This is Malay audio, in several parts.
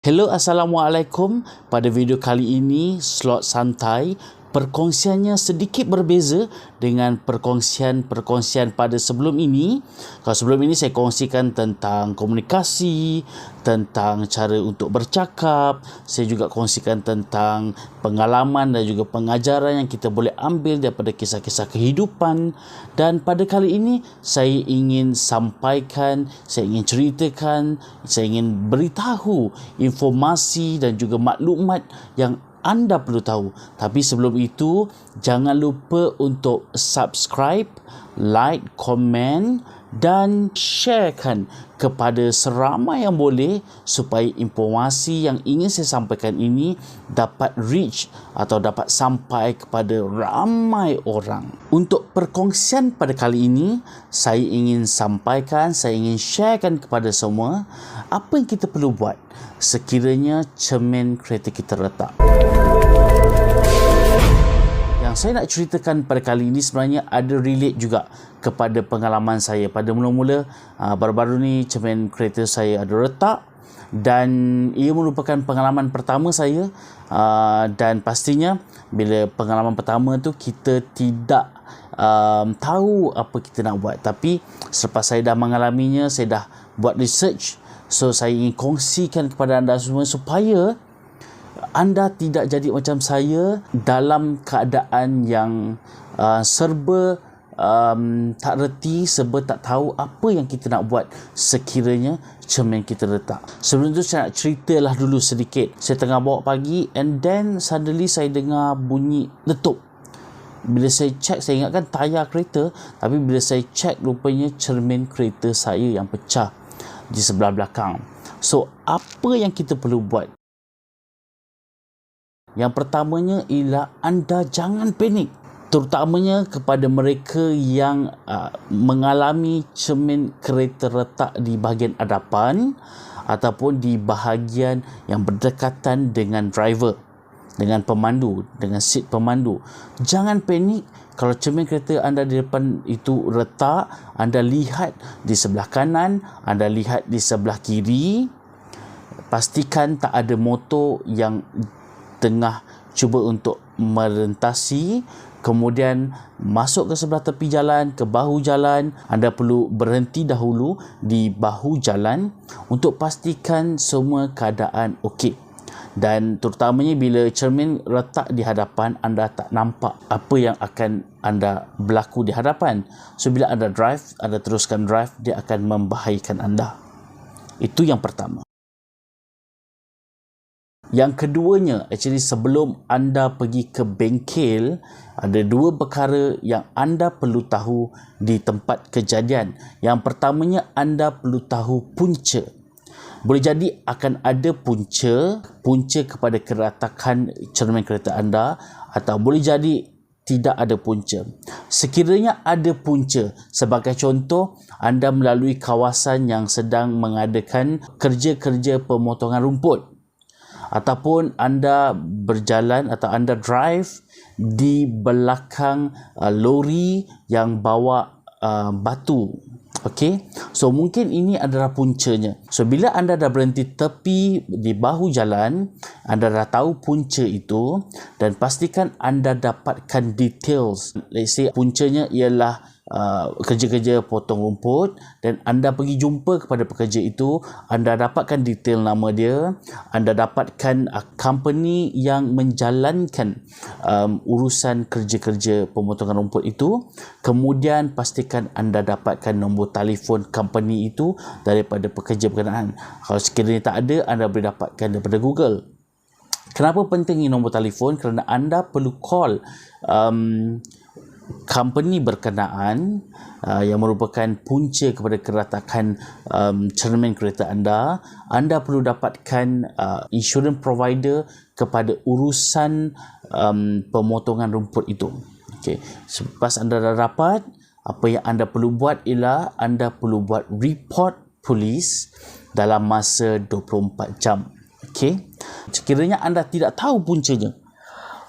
Hello, Assalamualaikum. Pada video kali ini, slot santai, perkongsiannya sedikit berbeza dengan perkongsian pada sebelum ini. Kalau sebelum ini saya kongsikan tentang komunikasi, tentang cara untuk bercakap. Saya juga kongsikan tentang pengalaman dan juga pengajaran yang kita boleh ambil daripada kisah-kisah kehidupan. Dan pada kali ini, saya ingin sampaikan, saya ingin ceritakan, saya ingin beritahu informasi dan juga maklumat yang anda perlu tahu. Tapi sebelum itu, jangan lupa untuk subscribe, like, komen dan sharekan kepada seramai yang boleh supaya informasi yang ingin saya sampaikan ini dapat reach atau dapat sampai kepada ramai orang. Untuk perkongsian pada kali ini, saya ingin sampaikan, saya ingin sharekan kepada semua apa yang kita perlu buat sekiranya cermin kereta kita retak. Yang saya nak ceritakan pada kali ini sebenarnya ada relate juga kepada pengalaman saya. Pada mula-mula, baru-baru ni cermin kereta saya ada retak dan ia merupakan pengalaman pertama saya, dan pastinya bila pengalaman pertama tu kita tidak tahu apa kita nak buat. Tapi selepas saya dah mengalaminya, saya dah buat research. So, saya ingin kongsikan kepada anda semua supaya anda tidak jadi macam saya dalam keadaan yang serba tak reti, serba tak tahu apa yang kita nak buat sekiranya cermin kita retak. Sebelum tu saya nak ceritalah dulu sedikit. Saya tengah bawa pagi and then suddenly saya dengar bunyi letup. Bila saya check, saya ingatkan tayar kereta, tapi bila saya check rupanya cermin kereta saya yang pecah di sebelah belakang. So, apa yang kita perlu buat? Yang pertamanya ialah anda jangan panik. Terutamanya kepada mereka yang mengalami cermin kereta retak di bahagian hadapan ataupun di bahagian yang berdekatan dengan driver, dengan pemandu, dengan seat pemandu. Jangan panik. Kalau cermin kereta anda di depan itu retak, anda lihat di sebelah kanan, anda lihat di sebelah kiri. Pastikan tak ada motor yang tengah cuba untuk merentasi. Kemudian masuk ke sebelah tepi jalan, ke bahu jalan. Anda perlu berhenti dahulu di bahu jalan untuk pastikan semua keadaan okey. Dan terutamanya bila cermin retak di hadapan, anda tak nampak apa yang akan anda berlaku di hadapan. So, bila anda drive, anda teruskan drive, dia akan membahayakan anda. Itu yang pertama. Yang keduanya, actually sebelum anda pergi ke bengkel, ada dua perkara yang anda perlu tahu di tempat kejadian. Yang pertamanya, anda perlu tahu punca. Boleh jadi akan ada punca kepada keretakan cermin kereta anda, atau boleh jadi tidak ada punca. Sekiranya ada punca, sebagai contoh, anda melalui kawasan yang sedang mengadakan kerja-kerja pemotongan rumput, ataupun anda berjalan atau anda drive di belakang lori yang bawa batu. Okey, so mungkin ini adalah puncanya. So, bila anda dah berhenti tepi di bahu jalan, anda dah tahu punca itu, dan pastikan anda dapatkan details. Let's say puncanya ialah kerja-kerja potong rumput, dan anda pergi jumpa kepada pekerja itu, anda dapatkan detail nama dia, anda dapatkan company yang menjalankan urusan kerja-kerja pemotongan rumput itu. Kemudian pastikan anda dapatkan nombor telefon company itu daripada pekerja berkenaan. Kalau sekiranya tak ada, anda boleh dapatkan daripada Google. Kenapa penting nombor telefon? Kerana anda perlu call company berkenaan yang merupakan punca kepada keretakan cermin kereta anda. Anda perlu dapatkan insurans provider kepada urusan pemotongan rumput itu. Okey, selepas anda dah dapat, apa yang anda perlu buat ialah anda perlu buat report polis dalam masa 24 jam. Okey, sekiranya anda tidak tahu puncanya,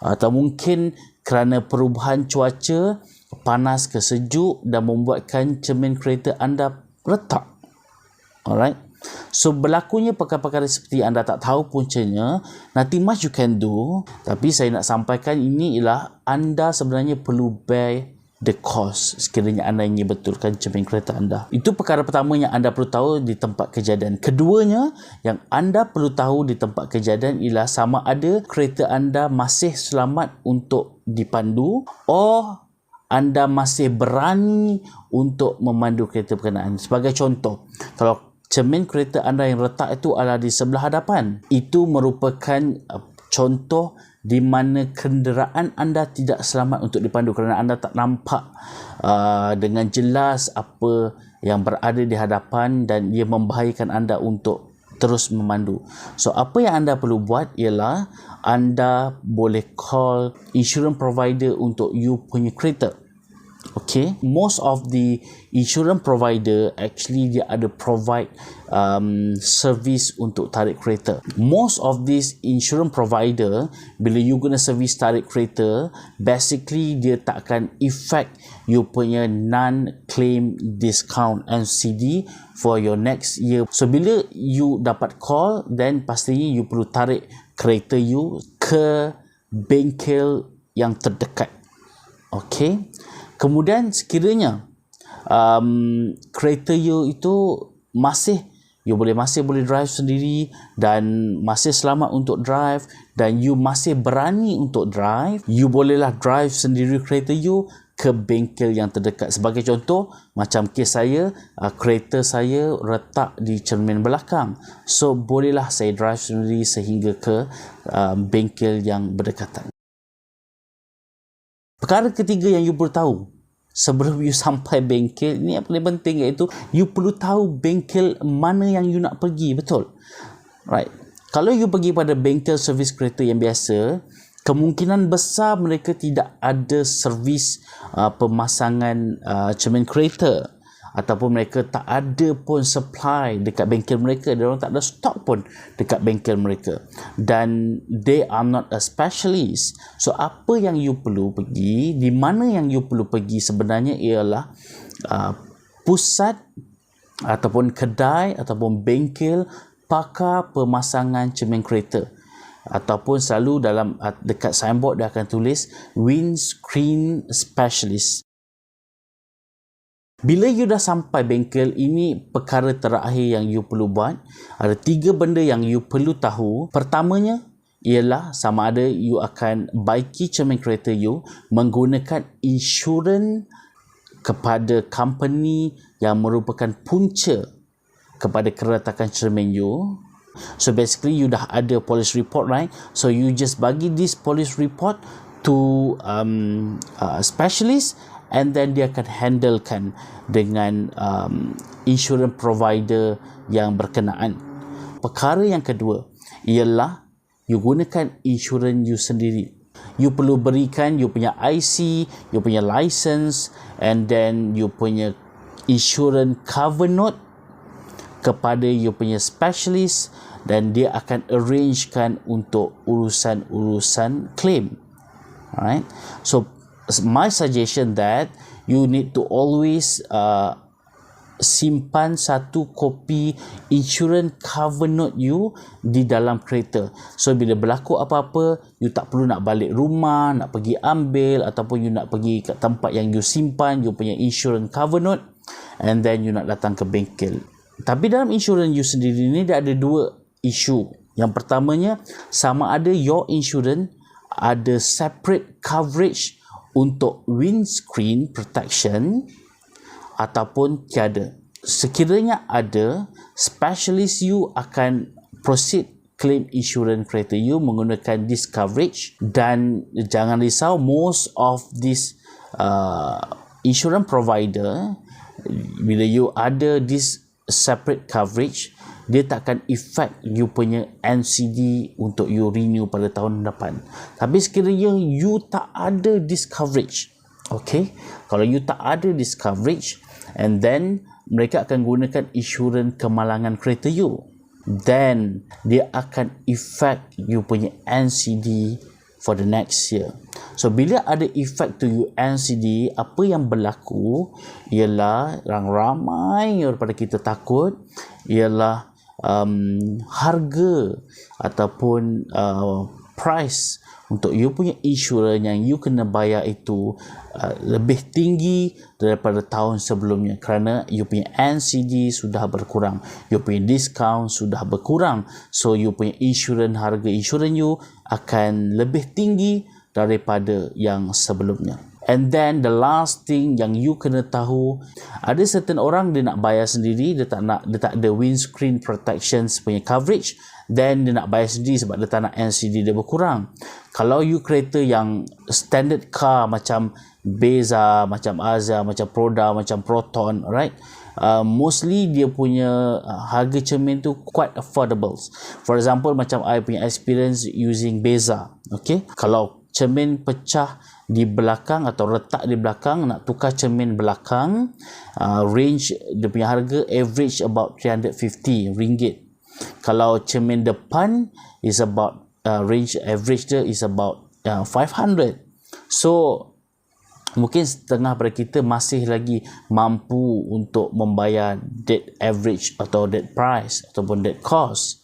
atau mungkin kerana perubahan cuaca, panas ke sejuk dan membuatkan cermin kereta anda retak. Alright. So berlakunya perkara-perkara seperti anda tak tahu puncanya, nothing much you can do. Tapi saya nak sampaikan ini ialah anda sebenarnya perlu bear the cost sekiranya anda ingin betulkan cermin kereta anda. Itu perkara pertama yang anda perlu tahu di tempat kejadian. Keduanya yang anda perlu tahu di tempat kejadian ialah sama ada kereta anda masih selamat untuk dipandu atau anda masih berani untuk memandu kereta berkenaan. Sebagai contoh, kalau cermin kereta anda yang retak itu adalah di sebelah hadapan, itu merupakan contoh di mana kenderaan anda tidak selamat untuk dipandu kerana anda tak nampak dengan jelas apa yang berada di hadapan dan ia membahayakan anda untuk terus memandu. So apa yang anda perlu buat ialah anda boleh call insurance provider untuk you punya kereta. Okay, most of the insurance provider actually dia ada provide service untuk tarik kereta. Most of this insurance provider, bila you guna service tarik kereta, basically dia tak akan effect you punya non-claim discount NCD for your next year. So bila you dapat call, then pastinya you perlu tarik kereta you ke bengkel yang terdekat. Okay. Kemudian sekiranya kereta you itu masih boleh drive sendiri dan masih selamat untuk drive dan you masih berani untuk drive, you bolehlah drive sendiri kereta you ke bengkel yang terdekat. Sebagai contoh, macam kes saya, kereta saya retak di cermin belakang. So bolehlah saya drive sendiri sehingga ke bengkel yang berdekatan. Perkara ketiga yang you perlu tahu sebelum you sampai bengkel, ini yang paling penting, iaitu you perlu tahu bengkel mana yang you nak pergi, betul? Right. Kalau you pergi pada bengkel servis kereta yang biasa, kemungkinan besar mereka tidak ada servis pemasangan cermin kereta, ataupun mereka tak ada pun supply dekat bengkel mereka. Dia orang tak ada stok pun dekat bengkel mereka, dan they are not a specialist. So apa yang you perlu pergi, di mana yang you perlu pergi sebenarnya ialah pusat ataupun kedai ataupun bengkel pakar pemasangan cermin kereta, ataupun selalu dalam dekat signboard dia akan tulis windscreen specialist. Bila you dah sampai bengkel, ini perkara terakhir yang you perlu buat. Ada 3 benda yang you perlu tahu. Pertamanya ialah sama ada you akan baiki cermin kereta you menggunakan insurans kepada company yang merupakan punca kepada keretakan cermin you. So basically you dah ada police report, right? So you just bagi this police report to specialist, and then dia akan handlekan dengan insurance provider yang berkenaan. Perkara yang kedua ialah you gunakan insurans you sendiri. You perlu berikan you punya IC, you punya license, and then you punya insurance cover note kepada you punya specialist, dan dia akan arrangekan untuk urusan-urusan claim. Alright, so my suggestion that you need to always simpan satu kopi insurance cover note you di dalam kereta. So bila berlaku apa-apa, you tak perlu nak balik rumah, nak pergi ambil, ataupun you nak pergi ke tempat yang you simpan you punya insurance cover note, and then you nak datang ke bengkel. Tapi dalam insurans you sendiri ni dia ada 2 isu. Yang pertamanya, sama ada your insurance ada separate coverage untuk windscreen protection ataupun tiada. Sekiranya ada, specialist you akan proceed claim insurans kereta you menggunakan this coverage. Dan jangan risau, most of this insurance provider, bila you ada this separate coverage, dia takkan effect you punya NCD untuk you renew pada tahun depan. Tapi sekiranya you tak ada this coverage, okay, kalau you tak ada this coverage, and then mereka akan gunakan insurans kemalangan kereta you, then dia akan effect you punya NCD for the next year. So bila ada effect to you NCD, apa yang berlaku ialah ramai daripada kita takut ialah harga ataupun price untuk you punya insurans yang you kena bayar itu lebih tinggi daripada tahun sebelumnya, kerana you punya NCD sudah berkurang, you punya discount sudah berkurang, so you punya insurans, harga insurans you akan lebih tinggi daripada yang sebelumnya. And then the last thing yang you kena tahu, ada certain orang dia nak bayar sendiri, dia tak ada windscreen protection punya coverage, then dia nak bayar sendiri sebab dia tak nak NCD dia berkurang. Kalau you kereta yang standard car macam Beza, macam Azza, macam Proda, macam Proton, alright, mostly dia punya harga cermin tu quite affordable. For example, macam I punya experience using Beza, okay, kalau cermin pecah di belakang atau retak di belakang, nak tukar cermin belakang, range dia punya harga average about RM350. Kalau cermin depan is about range average dia is about 500. So mungkin setengah daripada kita masih lagi mampu untuk membayar that average atau that price ataupun that cost.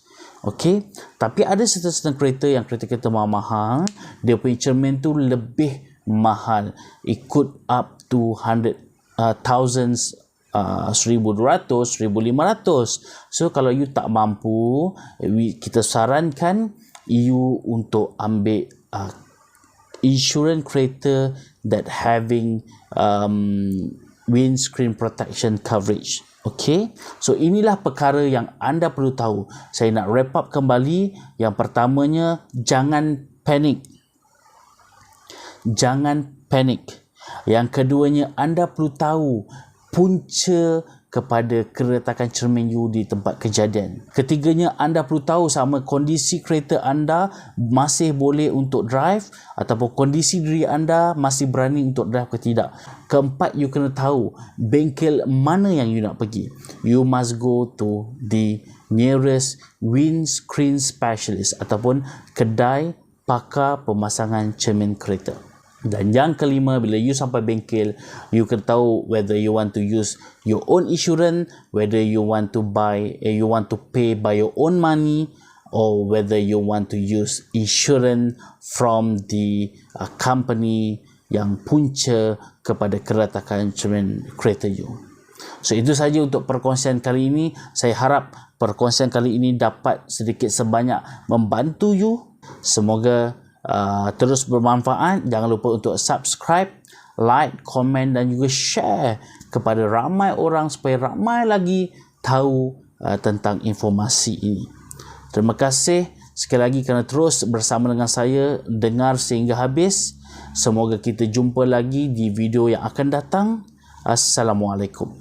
Okay, tapi ada certain kereta yang kereta-kereta mahal, dia punya cermin tu lebih mahal, ikut up to thousands, 1,200, 1,500. So kalau you tak mampu, kita sarankan you untuk ambil insurance kereta that having windscreen protection coverage. Okay, so inilah perkara yang anda perlu tahu. Saya nak wrap up kembali. Yang pertamanya, jangan panik. Jangan panik. Yang keduanya, anda perlu tahu punca kepada keretakan cermin you di tempat kejadian. Ketiganya, anda perlu tahu sama kondisi kereta anda masih boleh untuk drive ataupun kondisi diri anda masih berani untuk drive ke tidak. Keempat, you kena tahu bengkel mana yang you nak pergi. You must go to the nearest windscreen specialist ataupun kedai pakar pemasangan cermin kereta. Dan yang kelima, bila you sampai bengkel, you kena tahu whether you want to use your own insurance, whether you want to you want to pay by your own money, or whether you want to use insurance from the company yang punca kepada keretakan cermin kereta you. So itu saja untuk perkongsian kali ini. Saya harap perkongsian kali ini dapat sedikit sebanyak membantu you. Semoga terus bermanfaat. Jangan lupa untuk subscribe, like, komen dan juga share kepada ramai orang supaya ramai lagi tahu tentang informasi ini. Terima kasih sekali lagi kerana terus bersama dengan saya, dengar sehingga habis. Semoga kita jumpa lagi di video yang akan datang. Assalamualaikum.